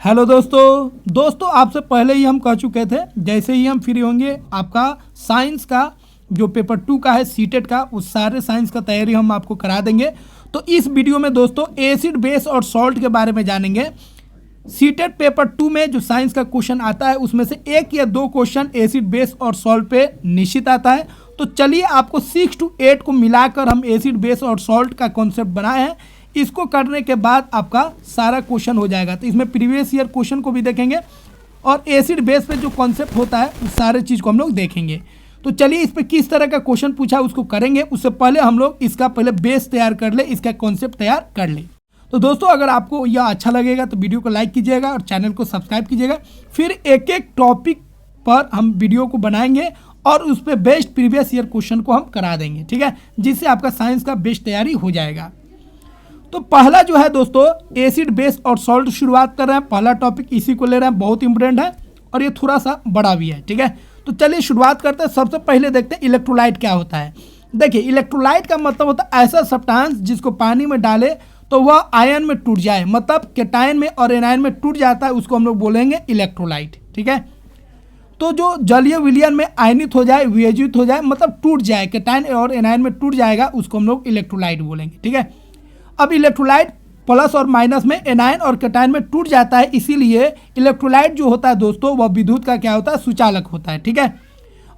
Hello दोस्तों आपसे पहले ही हम कह चुके थे, जैसे ही हम फ्री होंगे आपका साइंस का जो पेपर 2 का है सीटेट का, उस सारे साइंस का तैयारी हम आपको करा देंगे। तो इस वीडियो में दोस्तों एसिड बेस और सॉल्ट के बारे में जानेंगे। सीटेट पेपर 2 में जो साइंस का क्वेश्चन आता है उसमें से 1 या 2 क्वेश्चन एसिड बेस और सॉल्ट पे निश्चित आता है। तो चलिए आपको 6 to 8 को मिलाकर हम एसिड बेस और सॉल्ट का कॉन्सेप्ट बनाए हैं। इसको करने के बाद आपका सारा क्वेश्चन हो जाएगा। तो इसमें प्रीवियस ईयर क्वेश्चन को भी देखेंगे और एसिड बेस पे जो कॉन्सेप्ट होता है उस सारे चीज़ को हम लोग देखेंगे। तो चलिए इस पे किस तरह का क्वेश्चन पूछा है उसको करेंगे। उससे पहले हम लोग इसका पहले बेस तैयार कर ले, इसका कॉन्सेप्ट तैयार कर ले। तो दोस्तों अगर आपको यह अच्छा लगेगा तो वीडियो को लाइक कीजिएगा और चैनल को सब्सक्राइब कीजिएगा। फिर एक एक टॉपिक पर हम वीडियो को बनाएंगे और उस पर बेस्ट प्रीवियस ईयर क्वेश्चन को हम करा देंगे, ठीक है, जिससे आपका साइंस का बेस्ट तैयारी हो जाएगा। तो पहला जो है दोस्तों एसिड बेस और सॉल्ट शुरुआत कर रहे हैं। पहला टॉपिक इसी को ले रहे हैं, बहुत इंपॉर्टेंट है और ये थोड़ा सा बड़ा भी है, ठीक है। तो चलिए शुरुआत करते हैं। सबसे पहले देखते हैं इलेक्ट्रोलाइट क्या होता है। देखिए इलेक्ट्रोलाइट का मतलब होता है ऐसा सब्सटेंस जिसको पानी में डाले तो वह आयन में टूट जाए, मतलब कैटायन में और एनायन में टूट जाता है, उसको हम लोग बोलेंगे इलेक्ट्रोलाइट, ठीक है। तो जो जलीय विलयन में आयनित हो जाए, वियोजित हो जाए, मतलब टूट जाए, कैटायन और एनायन में टूट जाएगा, उसको हम लोग इलेक्ट्रोलाइट बोलेंगे, ठीक है। अब इलेक्ट्रोलाइट प्लस और माइनस में एनायन और कैटायन में टूट जाता है, इसीलिए इलेक्ट्रोलाइट जो होता है दोस्तों वह विद्युत का क्या होता है, सुचालक होता है, ठीक है।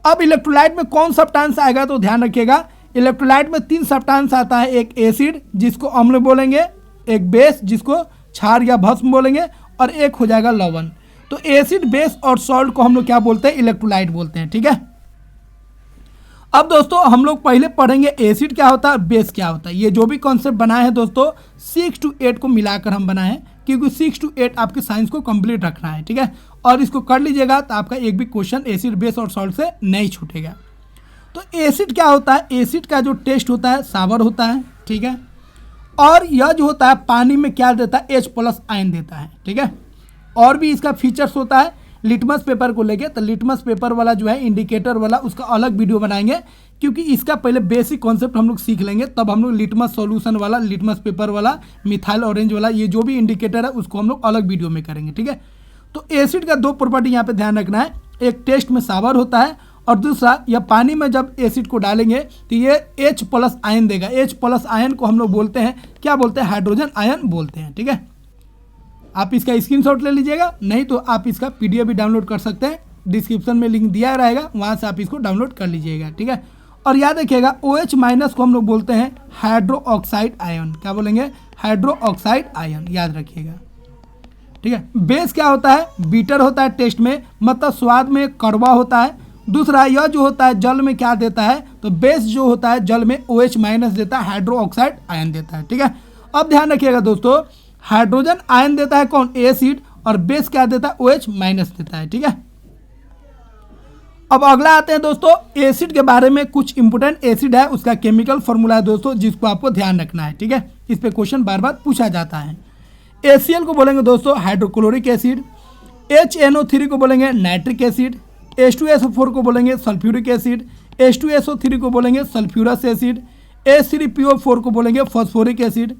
अब इलेक्ट्रोलाइट में कौन सब्सटेंस आएगा तो ध्यान रखिएगा, इलेक्ट्रोलाइट में 3 सब्सटेंस आता है। एक एसिड जिसको अम्ल बोलेंगे, एक बेस जिसको क्षार या भस्म बोलेंगे, और एक हो जाएगा लवण। तो एसिड बेस और सॉल्ट को हम लोग क्या बोलते हैं, इलेक्ट्रोलाइट बोलते हैं, ठीक है। अब दोस्तों हम लोग पहले पढ़ेंगे एसिड क्या होता है, बेस क्या होता है। ये जो भी कॉन्सेप्ट बनाए हैं दोस्तों 6 to 8 को मिलाकर हम बनाए हैं, क्योंकि 6 to 8 आपके साइंस को कंप्लीट रखना है, ठीक है। और इसको कर लीजिएगा तो आपका एक भी क्वेश्चन एसिड बेस और सॉल्ट से नहीं छूटेगा। तो एसिड क्या होता है, एसिड का जो टेस्ट होता है सावर होता है, ठीक है। और यह जो होता है पानी में क्या देता है, H+ आयन देता है, ठीक है। और भी इसका फीचर्स होता है लिटमस पेपर को लेके। तो लिटमस पेपर वाला जो है इंडिकेटर वाला, उसका अलग वीडियो बनाएंगे, क्योंकि इसका पहले बेसिक कॉन्सेप्ट हम लोग सीख लेंगे, तब हम लोग लिटमस सॉल्यूशन वाला, लिटमस पेपर वाला, मिथाइल ऑरेंज वाला, ये जो भी इंडिकेटर है उसको हम लोग अलग वीडियो में करेंगे, ठीक है। तो एसिड का 2 प्रॉपर्टी यहाँ पे ध्यान रखना है, एक टेस्ट में सावर होता है और दूसरा यह पानी में जब एसिड को डालेंगे तो ये H+ आयन देगा। H+ आयन को हम लोग बोलते हैं, क्या बोलते हैं, हाइड्रोजन आयन बोलते हैं, ठीक है। आप इसका स्क्रीनशॉट ले लीजिएगा, नहीं तो आप इसका PDF भी डाउनलोड कर सकते हैं, डिस्क्रिप्शन में लिंक दिया रहेगा, वहाँ से आप इसको डाउनलोड कर लीजिएगा, ठीक है। और याद रखिएगा OH- को हम लोग बोलते हैं हाइड्रो ऑक्साइड आयन। क्या बोलेंगे, हाइड्रो ऑक्साइड आयन, याद रखिएगा, ठीक है। बेस क्या होता है, बीटर होता है टेस्ट में, मतलब स्वाद में कड़वा होता है। दूसरा यह जो होता है जल में क्या देता है, तो बेस जो होता है जल में OH- देता है, हाइड्रो ऑक्साइड आयन देता है, ठीक है। अब ध्यान रखिएगा दोस्तों, हाइड्रोजन आयन देता है कौन, एसिड, और बेस क्या देता है, OH- देता है, ठीक है। अब अगला आते हैं दोस्तों एसिड के बारे में। कुछ इंपोर्टेंट एसिड है, उसका केमिकल फॉर्मूला है दोस्तों, जिसको आपको ध्यान रखना है, ठीक है। इस पे क्वेश्चन बार बार पूछा जाता है। HCl को बोलेंगे दोस्तों हाइड्रोक्लोरिक एसिड, HNO3 को बोलेंगे नाइट्रिक एसिड, H2SO4 को बोलेंगे सल्फ्यूरिक एसिड, H2SO3 को बोलेंगे सल्फ्यूरस एसिड, H3PO4 को बोलेंगे फॉस्फोरिक एसिड,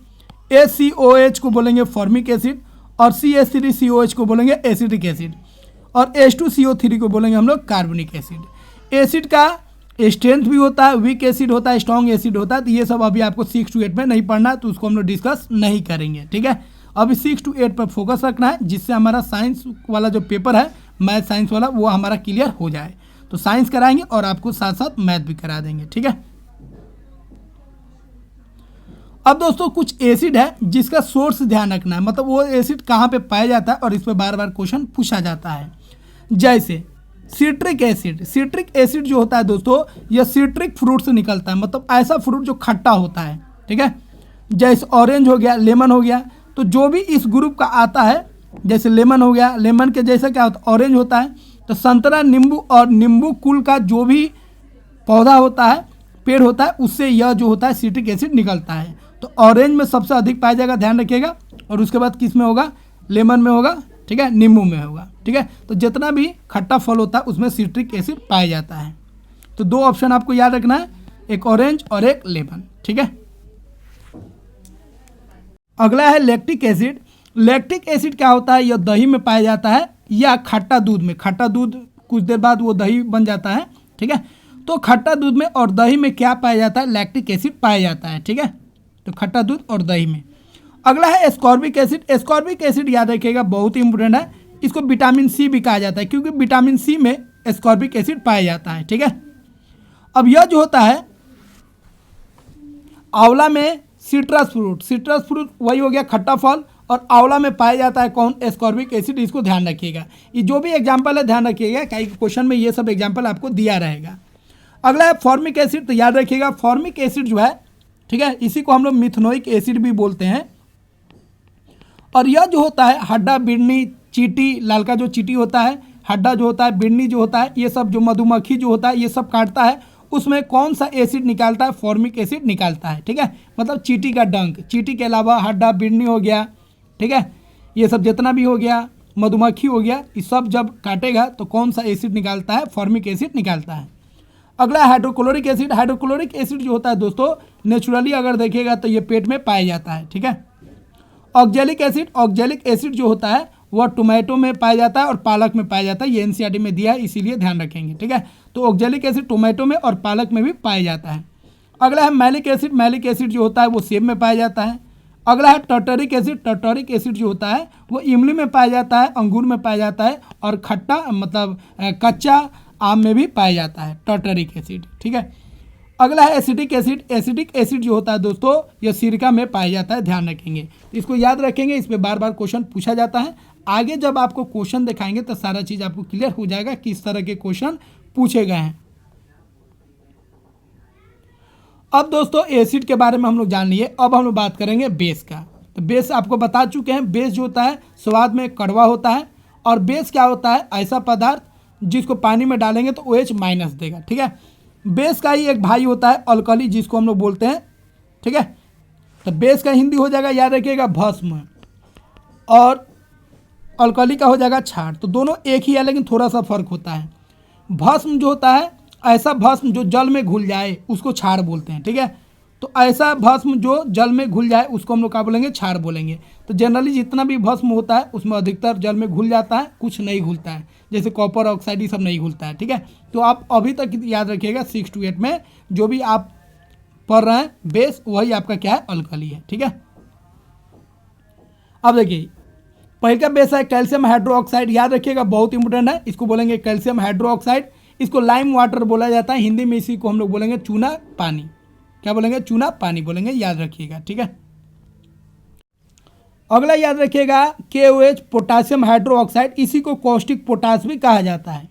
HCOH को बोलेंगे फॉर्मिक एसिड, और CH3COH को बोलेंगे एसिडिक एसिड, और H2CO3 को बोलेंगे हम लोग कार्बनिक एसिड। एसिड का स्ट्रेंथ भी होता है, वीक एसिड होता है, स्ट्रॉन्ग एसिड होता है। तो ये सब अभी आपको 6 to 8 में नहीं पढ़ना है, तो उसको हम लोग डिस्कस नहीं करेंगे, ठीक है। अभी 6 to 8 पर फोकस रखना है, जिससे हमारा साइंस वाला जो पेपर है, मैथ साइंस वाला, वो हमारा क्लियर हो जाए। तो साइंस कराएंगे और आपको साथ साथ मैथ भी करा देंगे, ठीक है। अब दोस्तों कुछ एसिड है जिसका सोर्स ध्यान रखना है, मतलब वो एसिड कहाँ पे पाया जाता है, और इस पर बार बार क्वेश्चन पूछा जाता है। जैसे सिट्रिक एसिड, सिट्रिक एसिड जो होता है दोस्तों यह सिट्रिक फ्रूट से निकलता है, मतलब ऐसा फ्रूट जो खट्टा होता है, ठीक है। जैसे ऑरेंज हो गया, लेमन हो गया, तो जो भी इस ग्रुप का आता है, जैसे लेमन हो गया, लेमन के जैसा क्या होता है, ऑरेंज होता है। तो संतरा, नींबू और नींबू कुल का जो भी पौधा होता है, पेड़ होता है, उससे यह जो होता है सिट्रिक एसिड निकलता है। तो ऑरेंज में सबसे अधिक पाया जाएगा, ध्यान रखिएगा, और उसके बाद किस में होगा, लेमन में होगा, ठीक है, नींबू में होगा, ठीक है। तो जितना भी खट्टा फल होता है उसमें सिट्रिक एसिड पाया जाता है। तो 2 ऑप्शन आपको याद रखना है, एक ऑरेंज और एक लेमन, ठीक है। अगला है लैक्टिक एसिड। लैक्टिक एसिड क्या होता है, यह दही में पाया जाता है या खट्टा दूध में। खट्टा दूध कुछ देर बाद वो दही बन जाता है, ठीक है। तो खट्टा दूध में और दही में क्या पाया जाता है, लैक्टिक एसिड पाया जाता है, ठीक है। तो खट्टा दूध और दही में। अगला है एस्कॉर्बिक एसिड। एस्कॉर्बिक एसिड याद रखिएगा बहुत ही इंपॉर्टेंट है, इसको विटामिन सी भी कहा जाता है क्योंकि विटामिन सी में एस्कॉर्बिक एसिड पाया जाता है, ठीक है। अब यह जो होता है आंवला में सिट्रस फ्रूट, सिट्रस फ्रूट वही हो गया खट्टा फल, और आंवला में पाया जाता है कौन, एस्कॉर्बिक एसिड। इसको ध्यान रखिएगा, ये जो भी एग्जाम्पल है ध्यान रखिएगा, कई क्वेश्चन में ये सब एग्जाम्पल आपको दिया रहेगा। अगला है फॉर्मिक एसिड। तो याद रखिएगा फॉर्मिक एसिड जो है, ठीक है, इसी को हम लोग मिथनोइक एसिड भी बोलते हैं। और यह जो होता है हड्डा, बिड़नी, चींटी, लाल का जो चींटी होता है, हड्डा जो होता है, बिड़नी जो होता है, ये सब जो मधुमक्खी जो होता है ये सब काटता है, उसमें कौन सा एसिड निकालता है, फॉर्मिक एसिड निकालता है, ठीक है। मतलब चींटी का डंक, चींटी के अलावा हड्डा, बिड़नी हो गया, ठीक है, ये सब जितना भी हो गया, मधुमक्खी हो गया, ये सब जब काटेगा तो कौन सा एसिड निकालता है, फॉर्मिक एसिड निकालता है। अगला हाइड्रोक्लोरिक एसिड। हाइड्रोक्लोरिक एसिड जो होता है दोस्तों नेचुरली अगर देखिएगा तो ये पेट में पाया जाता है, ठीक है। Oxalic acid. ऑक्जेलिक एसिड जो होता है वह टोमेटो में पाया जाता है और पालक में पाया जाता है, ये एनसीईआरटी में दिया है इसीलिए ध्यान रखेंगे, ठीक है। तो ऑक्जेलिक एसिड टोमेटो में और पालक में भी पाया जाता है। अगला है मैलिक एसिड। मैलिक एसिड जो होता है वो सेब में पाया जाता है। अगला है टर्टरिक एसिड। टर्टरिक एसिड जो होता है वो इमली में पाया जाता है, अंगूर में पाया जाता है, और खट्टा मतलब कच्चा आम में भी पाया जाता है टर्टरिक एसिड, ठीक है। अगला है एसिडिक एसिड। एसिडिक एसिड जो होता है दोस्तों यह सिरका में पाया जाता है, ध्यान रखेंगे, इसको याद रखेंगे, इस पर बार बार क्वेश्चन पूछा जाता है। आगे जब आपको क्वेश्चन दिखाएंगे तो सारा चीज़ आपको क्लियर हो जाएगा किस तरह के क्वेश्चन पूछे गए हैं। अब दोस्तों एसिड के बारे में हम लोग जान लिए, अब हम लोग बात करेंगे बेस का। तो बेस आपको बता चुके हैं, बेस जो होता है स्वाद में कड़वा होता है, और बेस क्या होता है, ऐसा पदार्थ जिसको पानी में डालेंगे तो OH माइनस देगा, ठीक है। बेस का ही एक भाई होता है अल्कली, जिसको हम लोग बोलते हैं, ठीक है। तो बेस का हिंदी हो जाएगा, याद रखिएगा, भस्म, और अल्कली का हो जाएगा क्षार। तो दोनों एक ही है लेकिन थोड़ा सा फर्क होता है। भस्म जो होता है ऐसा भस्म जो जल में घुल जाए उसको क्षार बोलते हैं, ठीक है। तो ऐसा भस्म जो जल में घुल जाए उसको हम लोग क्या बोलेंगे, क्षार बोलेंगे। तो जनरली जितना भी भस्म होता है उसमें अधिकतर जल में घुल जाता है, कुछ नहीं घुलता है, जैसे कॉपर ऑक्साइड ये सब नहीं घुलता है, ठीक है। तो आप अभी तक याद रखिएगा 6 to 8 में जो भी आप पढ़ रहे हैं बेस वही आपका क्या है, अल्कली है, ठीक है। अब देखिए पहले का बेस है कैल्शियम हाइड्रोक्साइड, याद रखिएगा बहुत इंपॉर्टेंट है, इसको बोलेंगे कैल्शियम हाइड्रोक्साइड। इसको लाइम वाटर बोला जाता है, हिंदी में इसी को हम लोग बोलेंगे चूना पानी। क्या बोलेंगे, चूना पानी बोलेंगे, याद रखिएगा, ठीक है। अगला याद रखिएगा KOH पोटासियम हाइड्रोक्साइड, इसी को कॉस्टिक पोटास भी कहा जाता है।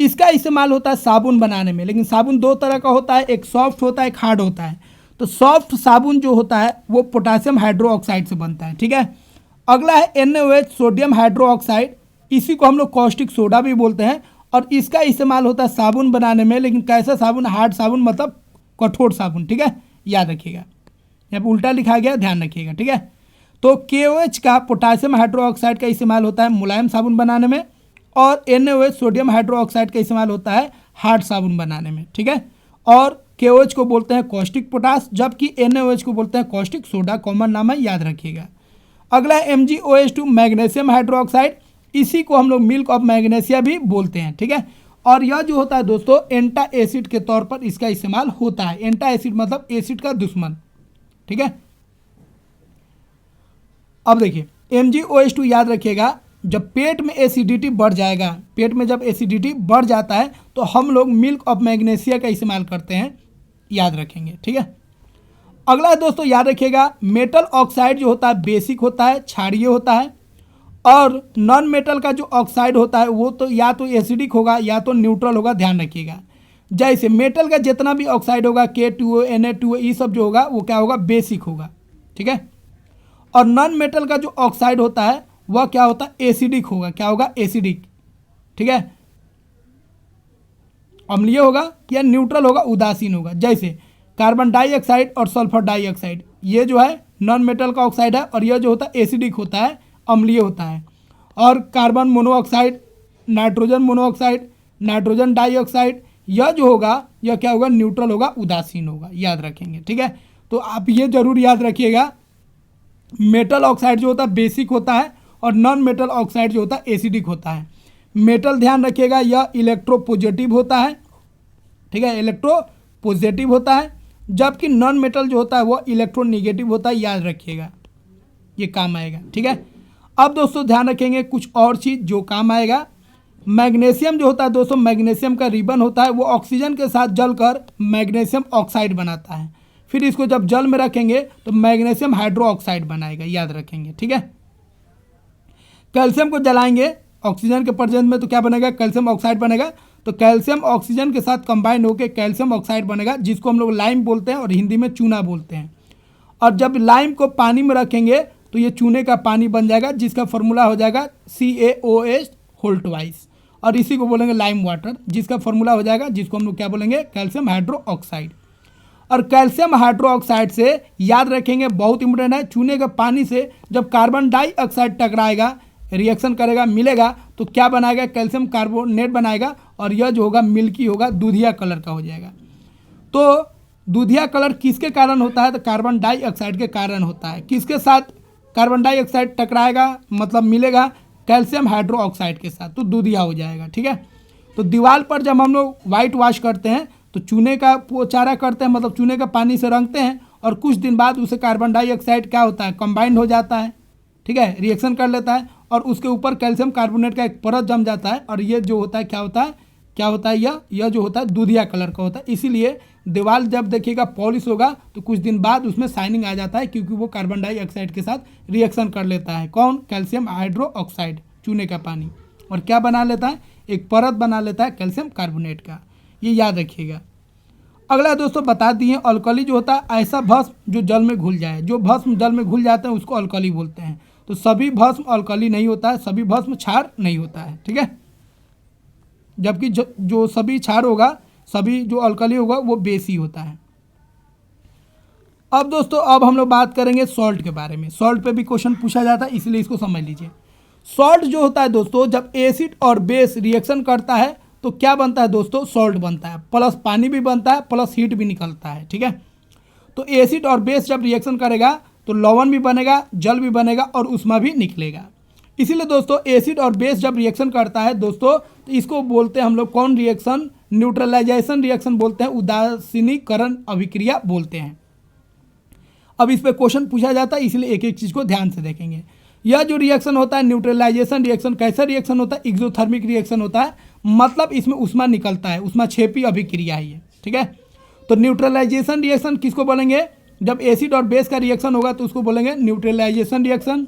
इसका इस्तेमाल होता है साबुन बनाने में, लेकिन साबुन दो तरह का होता है, एक सॉफ्ट होता है, एक हार्ड होता है। तो सॉफ्ट साबुन जो होता है वो पोटासियम हाइड्रोक्साइड से बनता है, ठीक है। अगला है NaOH सोडियम हाइड्रोक्साइड, इसी को हम लोग कॉस्टिक सोडा भी बोलते हैं, और इसका इस्तेमाल होता है साबुन बनाने में, लेकिन कैसा साबुन, हार्ड साबुन, मतलब कठोर साबुन, ठीक है, याद रखिएगा, यहाँ पे उल्टा लिखा गया, ध्यान रखिएगा, ठीक है। तो KOH का पोटासियम हाइड्रोक्साइड का इस्तेमाल होता है मुलायम साबुन बनाने में, और NaOH सोडियम हाइड्रोक्साइड का इस्तेमाल होता है हार्ड साबुन बनाने में, ठीक है। और KOH को बोलते हैं कॉस्टिक पोटास, जबकि NaOH को बोलते हैं कॉस्टिक सोडा, कॉमन नाम है, याद रखिएगा। अगला है MgOH2 मैग्नीशियम हाइड्रोक्साइड, इसी को हम लोग मिल्क ऑफ मैग्नीशिया भी बोलते हैं, ठीक है। और यह जो होता है दोस्तों एंटा एसिड के तौर पर इसका इस्तेमाल होता है। एंटा एसिड मतलब एसिड का दुश्मन, ठीक है। अब देखिए MgOH2 याद रखिएगा, जब पेट में एसिडिटी बढ़ जाएगा, पेट में जब एसिडिटी बढ़ जाता है तो हम लोग मिल्क ऑफ मैग्नीशिया का इस्तेमाल करते हैं, याद रखेंगे, ठीक है। अगला है दोस्तों याद रखिएगा मेटल ऑक्साइड जो होता है बेसिक होता है, क्षारीय होता है, और नॉन मेटल का जो ऑक्साइड होता है वो तो या तो एसिडिक होगा या तो न्यूट्रल होगा, ध्यान रखिएगा। जैसे मेटल का जितना भी ऑक्साइड होगा K2O Na2O ये सब जो होगा वो क्या होगा, बेसिक होगा, ठीक है। और नॉन मेटल का जो ऑक्साइड होता है वह क्या होता है, एसिडिक होगा, क्या होगा, एसिडिक, ठीक है, अम्लीय होगा, या न्यूट्रल होगा, उदासीन होगा। जैसे कार्बन डाइऑक्साइड और सल्फर डाइऑक्साइड, ये जो है नॉन मेटल का ऑक्साइड है, और यह जो होता है एसिडिक होता है, अम्लीय होता है। और carbon monoxide, nitrogen monoxide, nitrogen dioxide, यह जो होगा यह क्या होगा, न्यूट्रल होगा, उदासीन होगा, याद रखेंगे, ठीक है। तो आप ये जरूर याद रखिएगा मेटल ऑक्साइड जो होता है बेसिक होता है और नॉन मेटल ऑक्साइड जो होता है एसिडिक होता है। मेटल ध्यान रखिएगा यह इलेक्ट्रोपॉजिटिव होता है, ठीक है, इलेक्ट्रोपॉजिटिव होता है, जबकि नॉन मेटल जो होता है वो इलेक्ट्रोनेगेटिव होता है, याद रखिएगा, ये काम आएगा, ठीक है। अब दोस्तों ध्यान रखेंगे कुछ और चीज़ जो काम आएगा। मैग्नीशियम जो होता है दोस्तों, मैग्नीशियम का रिबन होता है, वो ऑक्सीजन के साथ जलकर मैग्नीशियम ऑक्साइड बनाता है, फिर इसको जब जल में रखेंगे तो मैग्नीशियम हाइड्रो ऑक्साइड बनाएगा, याद रखेंगे, ठीक है। कैल्शियम को जलाएंगे ऑक्सीजन के प्रेजेंस में तो क्या बनेगा, कैल्शियम ऑक्साइड बनेगा। तो कैल्शियम ऑक्सीजन के साथ कंबाइन होकर कैल्शियम ऑक्साइड बनेगा, जिसको हम लोग लाइम बोलते हैं और हिंदी में चूना बोलते हैं। और जब लाइम को पानी में रखेंगे तो ये चूने का पानी बन जाएगा, जिसका फॉर्मूला हो जाएगा CaOH होल ट्वाइस, और इसी को बोलेंगे लाइम वाटर, जिसका फॉर्मूला हो जाएगा, जिसको हम लोग क्या बोलेंगे, कैल्शियम हाइड्रो ऑक्साइड। और कैल्शियम हाइड्रो ऑक्साइड से याद रखेंगे बहुत इंपॉर्टेंट है, चूने के पानी से जब कार्बन डाइऑक्साइड टकराएगा, रिएक्शन करेगा, मिलेगा तो क्या बनाएगा, कैल्शियम कार्बोनेट बनाएगा, और यह जो होगा मिल्की होगा, दूधिया कलर का हो जाएगा। तो दूधिया कलर किसके कारण होता है, तो कार्बन डाइऑक्साइड के कारण होता है। किसके साथ कार्बन डाइऑक्साइड टकराएगा, मतलब मिलेगा कैल्शियम हाइड्रो ऑक्साइड के साथ, तो दूधिया हो जाएगा, ठीक है। तो दीवार पर जब हम लोग वाइट वॉश करते हैं तो चूने का पोचारा करते हैं, मतलब चूने का पानी से रंगते हैं, और कुछ दिन बाद उसे कार्बन डाइऑक्साइड क्या होता है, कंबाइंड हो जाता है, ठीक है, रिएक्शन कर लेता है, और उसके ऊपर कैल्शियम कार्बोनेट का एक परत जम जाता है, और ये जो होता है क्या होता है यह जो होता है दूधिया कलर का होता है। इसीलिए दीवार जब देखिएगा पॉलिश होगा तो कुछ दिन बाद उसमें शाइनिंग आ जाता है, क्योंकि वो कार्बन डाइऑक्साइड के साथ रिएक्शन कर लेता है। कौन, कैल्शियम हाइड्रो ऑक्साइड, चूने का पानी, और क्या बना लेता है, एक परत बना लेता है कैल्शियम कार्बोनेट का, ये याद रखिएगा। अगला दोस्तों बता दिए, अल्कली जो होता है ऐसा भस्म जो जल में घुल जाए, जो भस्म जल में घुल जाते हैं उसको अल्कली बोलते हैं। तो सभी भस्म अल्कली नहीं होता है, सभी भस्म क्षार नहीं होता है, ठीक है, जबकि जो सभी क्षार होगा, सभी जो अल्कली होगा वो बेसी होता है। अब दोस्तों अब हम लोग बात करेंगे सॉल्ट के बारे में। सॉल्ट पे भी क्वेश्चन पूछा जाता है, इसलिए इसको समझ लीजिए। सॉल्ट जो होता है दोस्तों, जब एसिड और बेस रिएक्शन करता है तो क्या बनता है दोस्तों, सॉल्ट बनता है, प्लस पानी भी बनता है, प्लस हीट भी निकलता है, ठीक है। तो एसिड और बेस जब रिएक्शन करेगा तो लवण भी बनेगा, जल भी बनेगा, और ऊष्मा भी निकलेगा। इसीलिए दोस्तों एसिड और बेस जब रिएक्शन करता है दोस्तों, तो इसको बोलते हैं हम लोग कौन रिएक्शन, न्यूट्रलाइजेशन रिएक्शन बोलते हैं, उदासीनीकरण अभिक्रिया बोलते हैं। अब इस पर क्वेश्चन पूछा जाता है, इसलिए एक एक चीज़ को ध्यान से देखेंगे। यह जो रिएक्शन होता है न्यूट्रलाइजेशन रिएक्शन, कैसा रिएक्शन होता है, एक्सोथर्मिक रिएक्शन होता है, मतलब इसमें ऊष्मा निकलता है, ऊष्मा क्षेपी अभिक्रिया है ये, ठीक है। तो न्यूट्रलाइजेशन रिएक्शन किसको बोलेंगे, जब एसिड और बेस का रिएक्शन होगा तो उसको बोलेंगे न्यूट्रलाइजेशन रिएक्शन।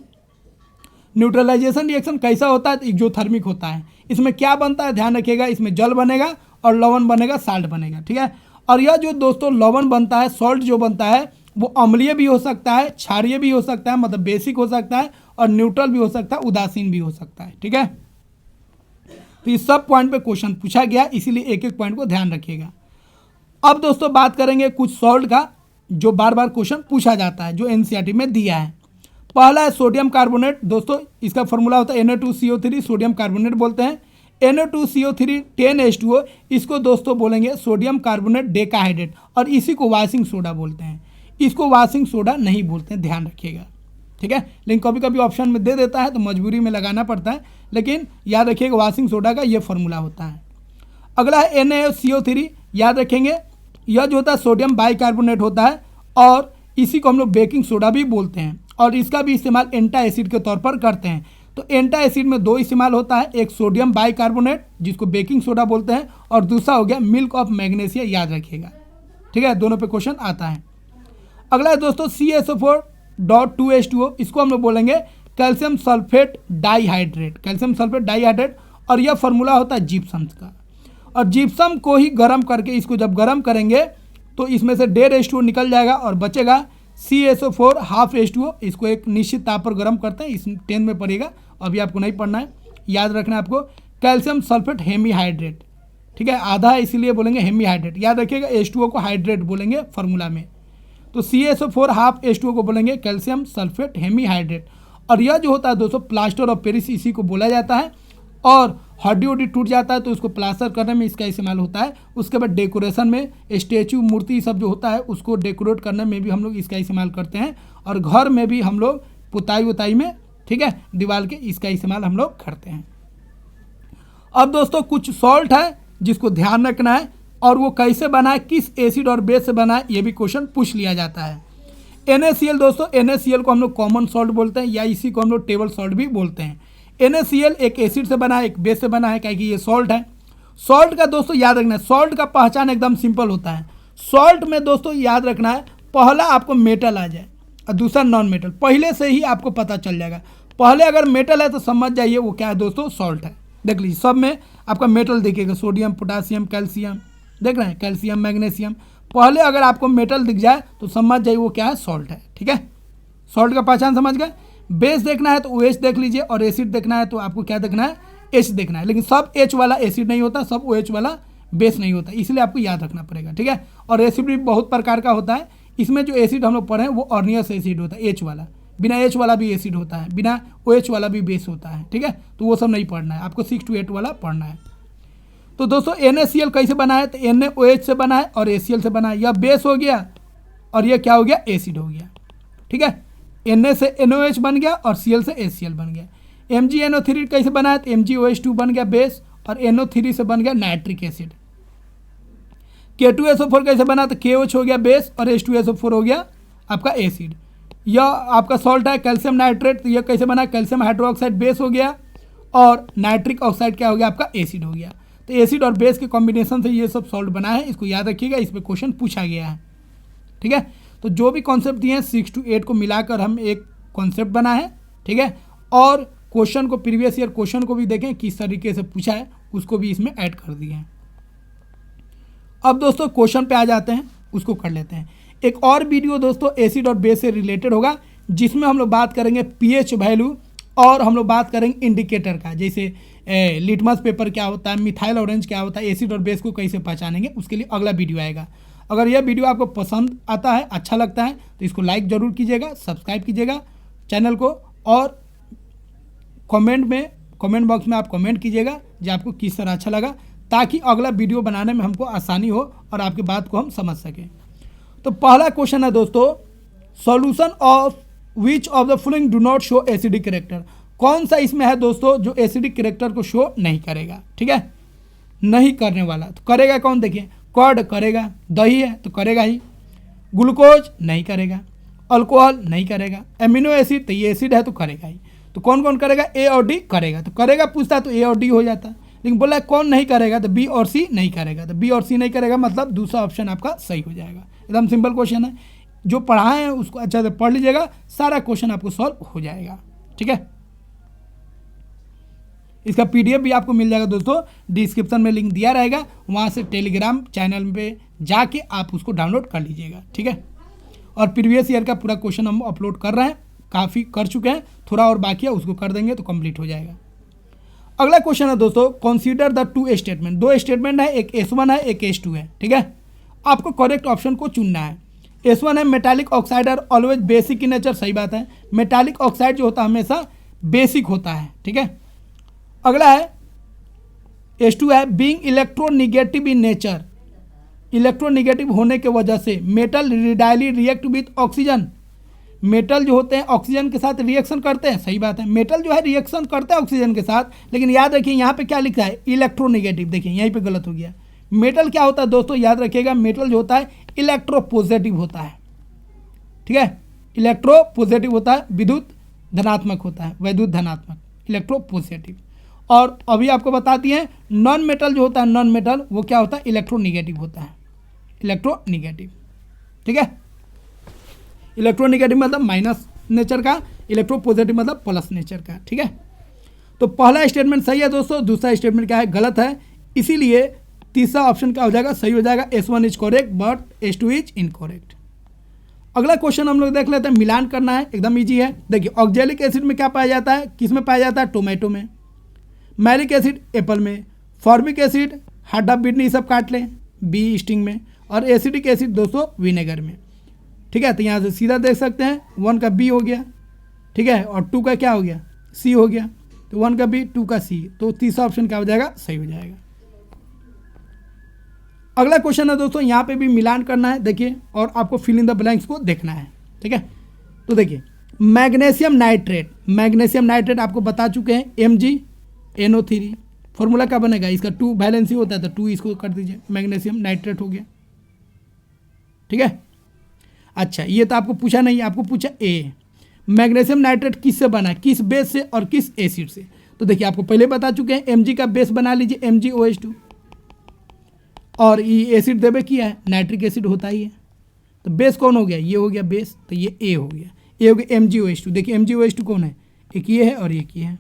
न्यूट्रलाइजेशन रिएक्शन कैसा होता है, तो एक्सोथर्मिक होता है। इसमें क्या बनता है, ध्यान रखिएगा, इसमें जल बनेगा और लवण बनेगा, साल्ट बनेगा, ठीक है। और यह जो दोस्तों लवण बनता है, सॉल्ट जो बनता है, वो अम्लीय भी हो सकता है, क्षारीय भी हो सकता है, मतलब बेसिक हो सकता है, और न्यूट्रल भी हो सकता है, उदासीन भी हो सकता है, ठीक है। तो इस सब पॉइंट पे क्वेश्चन पूछा गया, इसीलिए एक एक पॉइंट को ध्यान रखिएगा। अब दोस्तों बात करेंगे कुछ सॉल्ट का जो बार बार क्वेश्चन पूछा जाता है, जो एनसीईआरटी में दिया है। पहला है सोडियम कार्बोनेट। दोस्तों इसका फॉर्मूला होता है Na2CO3, सोडियम कार्बोनेट बोलते हैं। Na2CO3 10H2O, इसको दोस्तों बोलेंगे सोडियम कार्बोनेट डेकाहाइड्रेट, और इसी को वॉशिंग सोडा बोलते हैं। इसको वॉशिंग सोडा नहीं बोलते हैं, ध्यान रखिएगा, ठीक है। लेकिन कभी कभी ऑप्शन में दे देता है तो मजबूरी में लगाना पड़ता है, लेकिन याद रखिएगा वॉशिंग सोडा का ये फॉर्मूला होता है। अगला है NaCO3, याद रखेंगे, यह जो होता है सोडियम बाइकार्बोनेट होता है, और इसी को हम लोग बेकिंग सोडा भी बोलते हैं, और इसका भी इस्तेमाल एंटा एसिड के तौर पर करते हैं। तो एंटा एसिड में दो इस्तेमाल होता है, एक सोडियम बाइकार्बोनेट जिसको बेकिंग सोडा बोलते हैं, और दूसरा हो गया मिल्क ऑफ मैग्नीशिया, याद रखिएगा, ठीक है, दोनों पे क्वेश्चन आता है। अगला है दोस्तों CaSO4.2H2O, इसको हम लोग बोलेंगे calcium sulphate dihydrate, calcium sulphate dihydrate, और यह फॉर्मूला होता है जिप्सम का। और जिप्सम को ही गर्म करके, इसको जब गर्म करेंगे तो इसमें से 1.5H2O निकल जाएगा और बचेगा CaSO4 ½ H2O। इसको एक निश्चित ताप पर गर्म करते हैं, इस 10 में पड़ेगा, अभी आपको नहीं पढ़ना है, याद रखना है आपको। कैल्शियम सल्फेट हेमीहाइड्रेट, ठीक है, आधा है इसीलिए बोलेंगे हेमीहाइड्रेट, याद रखिएगा। H2O को हाइड्रेट बोलेंगे फार्मूला में, तो CaSO4 ½ H2O को बोलेंगे कैल्शियम सल्फेट हेमीहाइड्रेट। और यह जो होता है दोस्तों प्लास्टर ऑफ पेरिस, इसी को बोला जाता है। और हड्डी उड्डी टूट जाता है तो उसको प्लास्टर करने में इसका इस्तेमाल होता है। उसके बाद डेकोरेशन में, स्टेचू मूर्ति सब जो होता है उसको डेकोरेट करने में भी हम लोग इसका इस्तेमाल करते हैं, और घर में भी हम लोग पुताई उताई में, ठीक है, दीवार के, इसका इस्तेमाल हम लोग करते हैं। अब दोस्तों कुछ सॉल्ट है जिसको ध्यान रखना है, और वो कैसे बना है, किस एसिड और बेस से बना है, ये भी क्वेश्चन पूछ लिया जाता है। NaCl दोस्तों, NaCl को हम लोग कॉमन सॉल्ट बोलते हैं, या इसी को हम लोग टेबल सॉल्ट भी बोलते हैं। NaCl एक एसिड से बना है, एक बेस से बना है, क्योंकि ये सॉल्ट है। सॉल्ट का दोस्तों याद रखना है, सॉल्ट का पहचान एकदम सिंपल होता है। सॉल्ट में दोस्तों याद रखना है, पहला आपको मेटल आ जाए और दूसरा नॉन मेटल, पहले से ही आपको पता चल जाएगा। पहले अगर मेटल है तो समझ जाइए वो क्या है दोस्तों, सॉल्ट है। देख लीजिए सब में आपका मेटल दिखेगा, सोडियम, पोटासियम, कैल्शियम, देख रहे हैं, कैल्शियम, मैग्नीशियम। पहले अगर आपको मेटल दिख जाए तो समझ जाइए वो क्या है, सॉल्ट है। ठीक है, सॉल्ट का पहचान समझ गए। बेस देखना है तो OH देख लीजिए, और एसिड देखना है तो आपको क्या देखना है, H देखना है। लेकिन सब H वाला एसिड नहीं होता, सब OH वाला बेस नहीं होता, इसलिए आपको याद रखना पड़ेगा। ठीक है, और एसिड भी बहुत प्रकार का होता है। इसमें जो एसिड हम लोग पढ़े हैं वो ऑर्नियस एसिड होता है, H वाला। बिना H वाला भी एसिड होता है, बिना OH वाला भी बेस होता है। ठीक है, तो वो सब नहीं पढ़ना है, आपको 6 to 8 वाला पढ़ना है। तो दोस्तों NaCl कैसे बना है, तो NaOH से बना है और ACl से बना है। यह बेस हो गया और यह क्या हो गया, एसिड हो गया। ठीक है, Na से NaOH बन गया और Cl से ACl बन गया। MgNO3 कैसे बना है, तो MgOH2 बन गया बेस, और NO3 से बन गया नाइट्रिक एसिड। K2SO4 कैसे बना, तो KOH हो गया बेस और H2SO4 हो गया आपका एसिड। यह आपका सॉल्ट है कैल्शियम नाइट्रेट, तो यह कैसे बना, कैल्शियम हाइड्रोक्साइड बेस हो गया और नाइट्रिक ऑक्साइड क्या हो गया आपका, एसिड हो गया। तो एसिड और बेस के कॉम्बिनेशन से ये सब सॉल्ट बना है, इसको याद रखिएगा, इस पर क्वेश्चन पूछा गया है। ठीक है, तो जो भी कॉन्सेप्ट दिए हैं 6 to 8 को मिलाकर हम एक कॉन्सेप्ट बना है। ठीक है, और क्वेश्चन को, प्रीवियस ईयर क्वेश्चन को भी देखें किस तरीके से पूछा है, उसको भी इसमें ऐड कर दिए हैं। अब दोस्तों क्वेश्चन पे आ जाते हैं, उसको कर लेते हैं। एक और वीडियो दोस्तों एसिड और बेस से रिलेटेड होगा, जिसमें हम लोग बात करेंगे pH वैल्यू, और हम लोग बात करेंगे इंडिकेटर का, जैसे लिटमस पेपर क्या होता है, मिथाइल ऑरेंज क्या होता है, एसिड और बेस को कैसे पहचानेंगे, उसके लिए अगला वीडियो आएगा। अगर यह वीडियो आपको पसंद आता है, अच्छा लगता है, तो इसको लाइक ज़रूर कीजिएगा, सब्सक्राइब कीजिएगा चैनल को, और कमेंट बॉक्स में आप कमेंट कीजिएगा जो आपको किस तरह अच्छा लगा, ताकि अगला वीडियो बनाने में हमको आसानी हो और आपकी बात को हम समझ सकें। तो पहला क्वेश्चन है दोस्तों, solution of which of the following do not show acidic character. कौन सा इसमें है दोस्तों जो एसिडिक कैरेक्टर को शो नहीं करेगा। ठीक है, नहीं करने वाला, तो करेगा कौन, देखिए, कर्ड करेगा, दही है तो करेगा ही, ग्लूकोज नहीं करेगा, अल्कोहल नहीं करेगा, एमिनो एसिड, तो ये एसिड है तो करेगा ही। तो कौन कौन करेगा, A और D करेगा, तो करेगा पूछता है तो A और D हो जाता, लेकिन बोला है कौन नहीं करेगा, तो B और C नहीं करेगा, तो B और C नहीं करेगा, मतलब दूसरा ऑप्शन आपका सही हो जाएगा। एकदम सिंपल क्वेश्चन है, जो पढ़ाए हैं उसको अच्छा से पढ़ लीजिएगा, सारा क्वेश्चन आपको सॉल्व हो जाएगा। ठीक है, इसका PDF भी आपको मिल जाएगा दोस्तों, डिस्क्रिप्शन में लिंक दिया रहेगा, वहाँ से टेलीग्राम चैनल पे जाके आप उसको डाउनलोड कर लीजिएगा। ठीक है, और प्रीवियस ईयर का पूरा क्वेश्चन हम अपलोड कर रहे हैं, काफ़ी कर चुके हैं, थोड़ा और बाकी है, उसको कर देंगे तो कंप्लीट हो जाएगा। अगला क्वेश्चन है दोस्तों, कंसीडर द 2 स्टेटमेंट। 2 स्टेटमेंट है, एक S1 है, एक S2 है। ठीक है, आपको करेक्ट ऑप्शन को चुनना है। S1 है metallic oxide are always basic in nature, सही बात है, मेटालिक ऑक्साइड जो होता है हमेशा बेसिक होता है। ठीक है, अगला है S2 है being electronegative in nature, electronegative होने के वजह से metal readily react with oxygen. Metal जो होते हैं ऑक्सीजन के साथ रिएक्शन करते हैं, सही बात है, मेटल जो है रिएक्शन करते हैं ऑक्सीजन के साथ, लेकिन याद रखिए यहाँ पे क्या लिखा है, इलेक्ट्रोनिगेटिव। देखिए यहीं पे गलत हो गया, मेटल क्या होता है दोस्तों, याद रखिएगा, मेटल जो होता है इलेक्ट्रोपॉजिटिव होता है। ठीक है, इलेक्ट्रोपॉजिटिव होता है, विद्युत धनात्मक होता है, वैद्युत धनात्मक, इलेक्ट्रोपॉजिटिव। और अभी आपको बताती हैं नॉन मेटल जो होता है, नॉन मेटल वो क्या होता है, इलेक्ट्रोनिगेटिव होता है, इलेक्ट्रोनिगेटिव। ठीक है, इलेक्ट्रोनिगेटिव मतलब माइनस नेचर का, इलेक्ट्रोपॉजिटिव मतलब प्लस नेचर का। ठीक है, तो पहला स्टेटमेंट सही है दोस्तों, दूसरा स्टेटमेंट क्या है, गलत है, इसीलिए तीसरा ऑप्शन क्या हो जाएगा, सही हो जाएगा, S1 is correct but S2 is incorrect. अगला क्वेश्चन हम लोग देख लेते हैं, मिलान करना है, एकदम ईजी है। देखिए ऑक्जेलिक एसिड में क्या पाया जाता है, किस में पाया जाता है, टोमेटो में, मैलिक एसिड एप्पल में, फॉर्मिक एसिड हार्ड ऑफ बिडनी सब काट लें, बी स्टिंग में, और एसिडिक एसिड दोस्तों विनेगर में। ठीक है, तो यहाँ से सीधा देख सकते हैं 1 का B हो गया, ठीक है, और 2 का क्या हो गया, C हो गया, तो 1 का B 2 का C, तो तीसरा ऑप्शन क्या हो जाएगा, सही हो जाएगा। अगला क्वेश्चन है दोस्तों, यहाँ पे भी मिलान करना है, देखिए, और आपको फिल इन द ब्लैंक्स को देखना है। ठीक है, तो देखिए मैग्नीशियम नाइट्रेट आपको बता चुके हैं, MgNO3। फॉर्मूला क्या बनेगा इसका, 2 वैलेंसी होता है तो 2 इसको कर दीजिए, मैग्नीशियम नाइट्रेट हो गया। ठीक है, अच्छा ये तो आपको पूछा नहीं, आपको पूछा ए, मैग्नीशियम नाइट्रेट किससे बना है, किस बेस से और किस एसिड से। तो देखिए आपको पहले बता चुके हैं, Mg का बेस बना लीजिए MgOH2, और ये एसिड देवे किया है नाइट्रिक एसिड होता ही है, तो बेस कौन हो गया, ये हो गया बेस, तो ये ए हो गया, ये हो गया MgOH2। देखिए MgOH2 कौन है, एक ये है और एक ये है।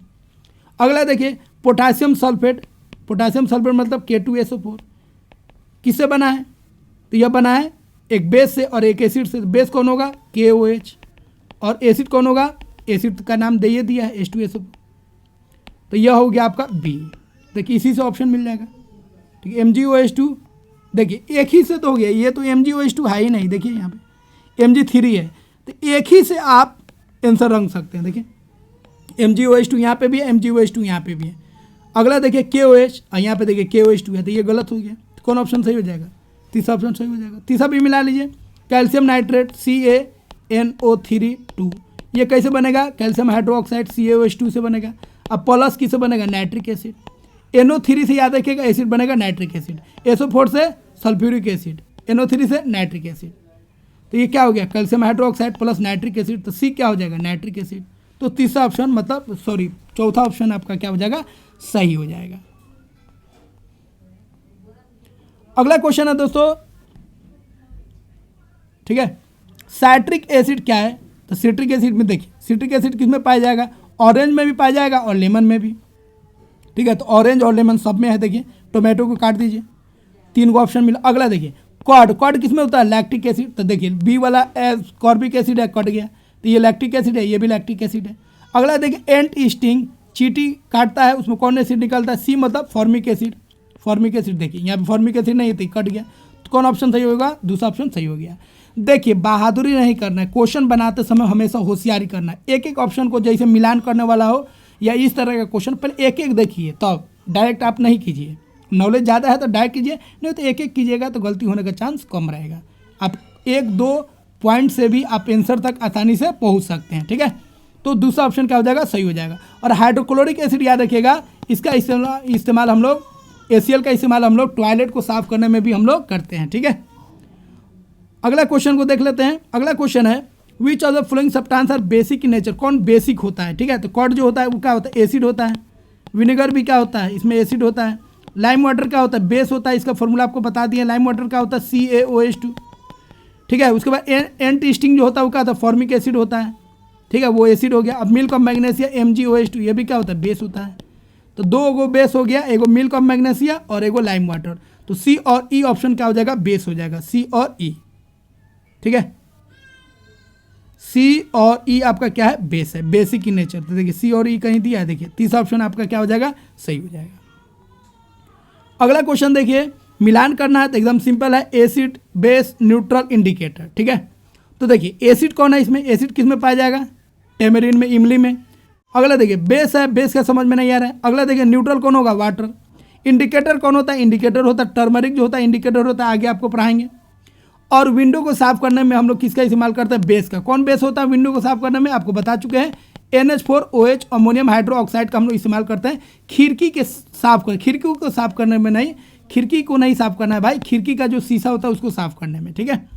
अगला देखिए पोटासियम सल्फेट मतलब K2SO4 किससे बना है, तो यह बना है एक बेस से और एक एसिड से। बेस कौन होगा, KOH, और एसिड कौन होगा, एसिड का नाम दे दिया है H2SO4, तो यह हो गया आपका बी। देखिए इसी से ऑप्शन मिल जाएगा। ठीक है, MgOH2 देखिए एक ही से तो हो गया, ये तो MgOH2 है ही नहीं, देखिए यहाँ पे Mg3 है, तो एक ही से आप आंसर रंग सकते हैं। देखिए MgOH2 यहाँ पे भी है, MgOH2 यहाँ पे भी है। अगला देखिए KOH, और यहाँ पे देखिए KOH2 है, तो ये गलत हो गया, तो कौन ऑप्शन सही हो जाएगा, तीसरा ऑप्शन सही हो जाएगा। तीसरा भी मिला लीजिए, कैल्शियम नाइट्रेट CaNO3 ये कैसे बनेगा, कैल्शियम हाइड्रोक्साइड CaOH2 से बनेगा। अब प्लस किससे बनेगा, नाइट्रिक एसिड। NO3 से याद रखिएगा एसिड बनेगा नाइट्रिक एसिड, SO4 से सल्फ्यूरिक एसिड, NO3 से नाइट्रिक एसिड, तो ये क्या हो गया, calcium hydroxide plus nitric acid, तो सी क्या हो जाएगा, नाइट्रिक एसिड। तो तीसरा ऑप्शन मतलब चौथा ऑप्शन आपका क्या हो जाएगा, सही हो जाएगा। अगला क्वेश्चन है दोस्तों, ठीक है, साइट्रिक एसिड क्या है, तो सिट्रिक एसिड में देखिए, सिट्रिक एसिड किस में पाया जाएगा, ऑरेंज में भी पाया जाएगा और लेमन में भी। ठीक है, तो ऑरेंज और लेमन सब में है। देखिए टोमेटो को काट दीजिए, 3 को ऑप्शन मिला। अगला देखिए क्वाड किस में होता है, लैक्टिक एसिड, तो देखिए बी वाला कॉर्बिक एसिड है, कट गया, तो ये लैक्टिक एसिड है, ये भी लैक्टिक एसिड है। अगला देखिए एंट स्टिंग, चींटी काटता है, उसमें कौन एसिड निकलता है, सी मतलब फॉर्मिक एसिड। देखिए यहाँ पे फॉर्मिक एसिड नहीं है, कट गया, तो कौन ऑप्शन सही होगा, दूसरा ऑप्शन सही हो गया। देखिए बहादुरी नहीं करना है, क्वेश्चन बनाते समय हमेशा होशियारी करना है। एक एक ऑप्शन को जैसे मिलान करने वाला हो या इस तरह का क्वेश्चन, पहले एक एक देखिए, तब डायरेक्ट आप नहीं कीजिए। नॉलेज ज़्यादा है तो डायरेक्ट कीजिए, नहीं तो एक एक कीजिएगा तो गलती होने का चांस कम रहेगा। आप 1-2 पॉइंट से भी आप आंसर तक आसानी से पहुंच सकते हैं। ठीक है, तो दूसरा ऑप्शन क्या हो जाएगा, सही हो जाएगा। और हाइड्रोक्लोरिक एसिड याद रखिएगा, इसका इस्तेमाल हम लोग HCl का इस्तेमाल हम लोग टॉयलेट को साफ करने में भी हम लोग करते हैं। ठीक है, अगला क्वेश्चन को देख लेते हैं। अगला क्वेश्चन है which of the following substance are basic in nature, कौन बेसिक होता है। ठीक है, तो कॉड जो होता है वो क्या होता है, एसिड होता है। विनेगर भी क्या होता है, इसमें एसिड होता है। लाइम वाटर क्या होता है, बेस होता है, इसका फॉर्मूला आपको बता दिया। लाइम वाटर क्या होता है, CaOH2। ठीक है, उसके बाद एंट स्टिंग जो होता है वो क्या होता है, फॉर्मिक एसिड होता है। ठीक है, वो एसिड हो गया। अब मिल्क ऑफ मैग्नेशिया MgOH2, ये भी क्या होता है, बेस होता है। तो 2 गो बेस हो गया, एगो मिल्क ऑफ मैग्नेशिया और एगो लाइम वाटर। तो सी और ई ऑप्शन क्या हो जाएगा, बेस हो जाएगा, सी और ई। ठीक है, सी और ई आपका क्या है, बेस है, बेसिक इन नेचर। तो देखिए सी और ई कहीं दिया है, देखिए तीसरा ऑप्शन आपका क्या हो जाएगा, सही हो जाएगा। अगला क्वेश्चन देखिए, मिलान करना है तो एकदम सिंपल है, एसिड बेस न्यूट्रल इंडिकेटर। ठीक है, तो देखिए एसिड कौन है, इसमें एसिड किस में पाया जाएगा, टेमेरिन में, इमली में। अगला देखिए बेस है, बेस का समझ में नहीं आ रहा है। अगला देखिए न्यूट्रल कौन होगा, वाटर। इंडिकेटर कौन होता है, इंडिकेटर होता है टर्मरिक जो होता है, इंडिकेटर होता है, आगे आपको पढ़ाएंगे। और विंडो को साफ करने में हम लोग किसका इस्तेमाल करते हैं, बेस का। कौन बेस होता है विंडो को साफ करने में, आपको बता चुके हैं, NH4OH अमोनियम हाइड्रोक्साइड का हम लोग इस्तेमाल करते हैं खिड़की के साफ कर, खिड़की को साफ करने में नहीं, खिड़की को नहीं साफ करना है भाई, खिड़की का जो शीशा होता है उसको साफ करने में। ठीक है,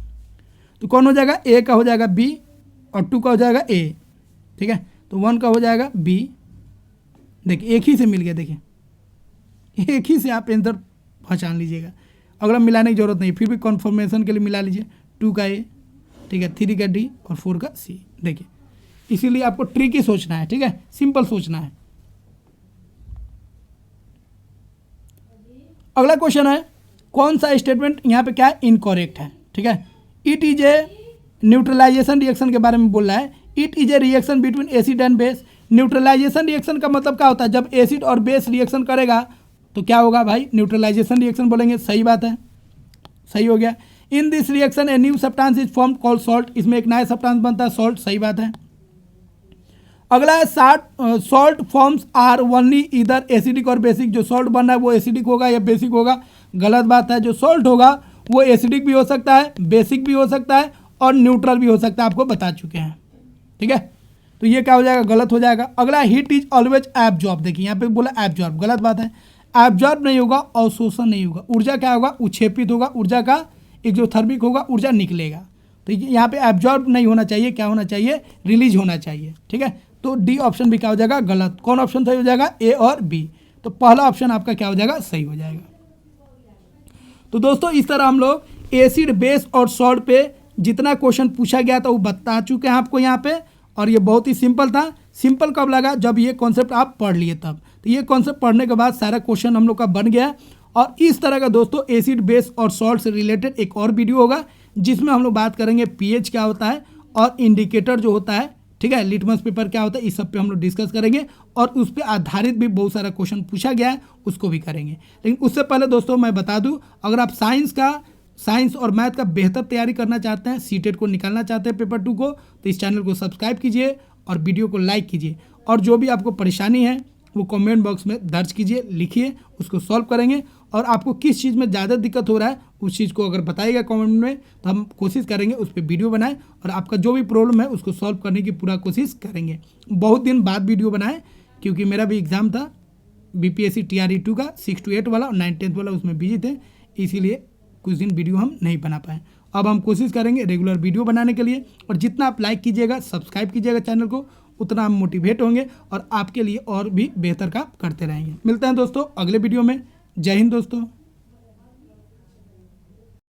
तो कौन हो जाएगा, ए का हो जाएगा बी और 2 का हो जाएगा ए। ठीक है, तो 1 का हो जाएगा बी। देखिए एक ही से मिल गया, देखिए एक ही से आप आंसर पहचान लीजिएगा, अगला मिलाने की जरूरत नहीं, फिर भी कन्फर्मेशन के लिए मिला लीजिए। 2 का ए, ठीक है, 3 का डी और 4 का सी। देखिए इसीलिए आपको ट्रिकी सोचना है। ठीक है, सिंपल सोचना है। अगला क्वेश्चन है, कौन सा स्टेटमेंट यहाँ पे क्या है, इनकरेक्ट है। ठीक है, it is a neutralization reaction के बारे में बोल रहा है। It is a reaction between acid and base. Neutralization reaction का मतलब क्या होता है, जब एसिड और बेस रिएक्शन करेगा तो क्या होगा भाई, न्यूट्रलाइजेशन रिएक्शन बोलेंगे। सही बात है, सही हो गया। In this reaction a new substance is form called salt. इसमें एक नया सब्सटेंस बनता है सॉल्ट। सही बात है। अगला है सॉल्ट फॉर्म्स आर ओनली इधर एसिडिक और बेसिक। जो सॉल्ट बन रहा है वो एसिडिक होगा या बेसिक होगा, गलत बात है। जो सॉल्ट होगा वो एसिडिक भी हो सकता है, बेसिक भी हो सकता है और न्यूट्रल भी हो सकता है, आपको बता चुके हैं। ठीक है, तो ये क्या हो जाएगा, गलत हो जाएगा। अगला हीट इज ऑलवेज एब्जॉर्ब, देखिए यहाँ पे बोला एब्जॉर्ब, गलत बात है। एब्जॉर्ब नहीं होगा, अवशोषण नहीं होगा। ऊर्जा क्या होगा, उच्छेपित होगा। ऊर्जा का एक्सोथर्मिक होगा, ऊर्जा निकलेगा। तो यहाँ पे एब्जॉर्ब नहीं होना चाहिए, क्या होना चाहिए, रिलीज होना चाहिए। ठीक है, तो डी ऑप्शन भी क्या हो जाएगा, गलत। कौन ऑप्शन सही हो जाएगा, ए और बी। तो पहला ऑप्शन आपका क्या हो जाएगा, सही हो जाएगा। तो दोस्तों इस तरह हम लोग एसिड, बेस और सॉल्ट पे जितना क्वेश्चन पूछा गया था वो बता चुके हैं आपको यहाँ पे। और ये बहुत ही सिंपल था। सिंपल कब लगा, जब ये कॉन्सेप्ट आप पढ़ लिए तब। तो ये कॉन्सेप्ट पढ़ने के बाद सारा क्वेश्चन हम लोग का बन गया। और इस तरह का दोस्तों एसिड, बेस और सॉल्ट से रिलेटेड एक और वीडियो होगा जिसमें हम लोग बात करेंगे पीएच क्या होता है और इंडिकेटर जो होता है, ठीक है, लिटमस पेपर क्या होता है, इस सब पे हम लोग डिस्कस करेंगे। और उस पर आधारित भी बहुत सारा क्वेश्चन पूछा गया है, उसको भी करेंगे। लेकिन उससे पहले दोस्तों मैं बता दूं, अगर आप साइंस और मैथ का बेहतर तैयारी करना चाहते हैं, सीटेट को निकालना चाहते हैं पेपर 2 को, तो इस चैनल को सब्सक्राइब कीजिए और वीडियो को लाइक कीजिए। और जो भी आपको परेशानी है वो कमेंट बॉक्स में दर्ज कीजिए, लिखिए, उसको सॉल्व करेंगे। और आपको किस चीज़ में ज़्यादा दिक्कत हो रहा है उस चीज़ को अगर बताइएगा कमेंट में, तो हम कोशिश करेंगे उस पर वीडियो बनाएं और आपका जो भी प्रॉब्लम है उसको सॉल्व करने की पूरा कोशिश करेंगे। बहुत दिन बाद वीडियो बनाए क्योंकि मेरा भी एग्ज़ाम था बीपीएससी TRE 2 का 6 to 8 वाला और 9 10th वाला, उसमें बिजी थे, इसीलिए कुछ दिन वीडियो हम नहीं बना पाए। अब हम कोशिश करेंगे रेगुलर वीडियो बनाने के लिए। और जितना आप लाइक कीजिएगा, सब्सक्राइब कीजिएगा चैनल को, उतना हम मोटिवेट होंगे और आपके लिए और भी बेहतर काम करते रहेंगे। मिलते हैं दोस्तों अगले वीडियो में। जय हिंद दोस्तों।